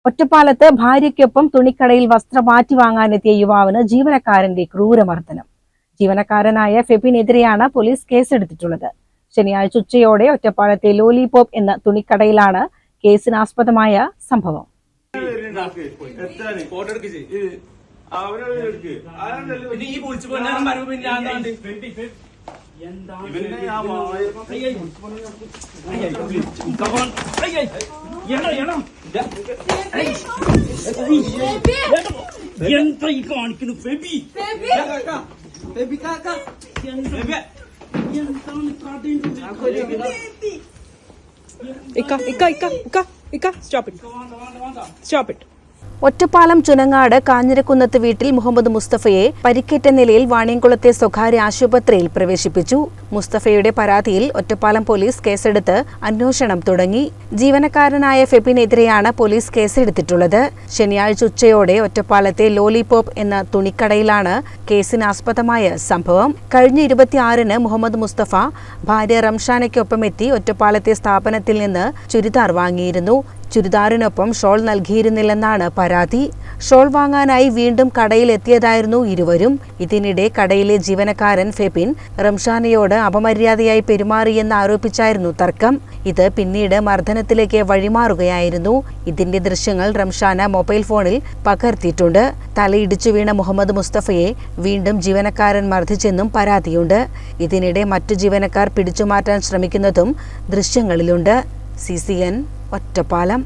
ഒറ്റപ്പാലത്ത് ഭാര്യയ്ക്കൊപ്പം തുണിക്കടയിൽ വസ്ത്രം മാറ്റി വാങ്ങാനെത്തിയ യുവാവിന് ജീവനക്കാരന്റെ ക്രൂരമർദ്ദനം. ജീവനക്കാരനായ ഫെബിനെതിരെയാണ് പോലീസ് കേസെടുത്തിട്ടുള്ളത്. ശനിയാഴ്ച ഉച്ചയോടെ ഒറ്റപ്പാലത്തെ ലോലിപോപ്പ് എന്ന തുണിക്കടയിലാണ് കേസിനാസ്പദമായ സംഭവം. ഒറ്റപ്പാലം ചുനങ്ങാട് കാഞ്ഞിരക്കുന്നത്ത് വീട്ടിൽ മുഹമ്മദ് മുസ്തഫയെ പരിക്കേറ്റ നിലയിൽ വാണിയംകുളത്തെ സ്വകാര്യ ആശുപത്രിയിൽ പ്രവേശിപ്പിച്ചു. മുസ്തഫയുടെ പരാതിയിൽ ഒറ്റപ്പാലം പോലീസ് കേസെടുത്ത് അന്വേഷണം തുടങ്ങി. ജീവനക്കാരനായ ഫെബിനെതിരെയാണ് പോലീസ് കേസെടുത്തിട്ടുള്ളത്. ശനിയാഴ്ച ഉച്ചയോടെ ഒറ്റപ്പാലത്തെ ലോലിപോപ്പ് എന്ന തുണിക്കടയിലാണ് കേസിനാസ്പദമായ സംഭവം. കഴിഞ്ഞ 26-ന് മുഹമ്മദ് മുസ്തഫ ഭാര്യ റംഷാനയ്ക്കൊപ്പം എത്തി ഒറ്റപ്പാലത്തെ സ്ഥാപനത്തിൽ നിന്ന് ചുരിദാർ വാങ്ങിയിരുന്നു. ചുരിദാറിനൊപ്പം ഷോൾ നൽകിയിരുന്നില്ലെന്നാണ് പരാതി. ഷോൾ വാങ്ങാനായി വീണ്ടും കടയിൽ എത്തിയതായിരുന്നു ഇരുവരും. ഇതിനിടെ കടയിലെ ജീവനക്കാരൻ ഫെബിൻ റംഷാനയോട് അപമര്യാദയായി പെരുമാറിയെന്ന് ആരോപിച്ചായിരുന്നു തർക്കം. ഇത് പിന്നീട് മർദ്ദനത്തിലേക്ക് വഴിമാറുകയായിരുന്നു. ഇതിന്റെ ദൃശ്യങ്ങൾ റംഷാന മൊബൈൽ ഫോണിൽ പകർത്തിയിട്ടുണ്ട്. തലയിടിച്ചു വീണ മുഹമ്മദ് മുസ്തഫയെ വീണ്ടും ജീവനക്കാരൻ മർദ്ദിച്ചെന്നും പരാതിയുണ്ട്. ഇതിനിടെ മറ്റു ജീവനക്കാർ പിടിച്ചുമാറ്റാൻ ശ്രമിക്കുന്നതും ദൃശ്യങ്ങളിലുണ്ട്. CCN ഒറ്റപ്പാലം.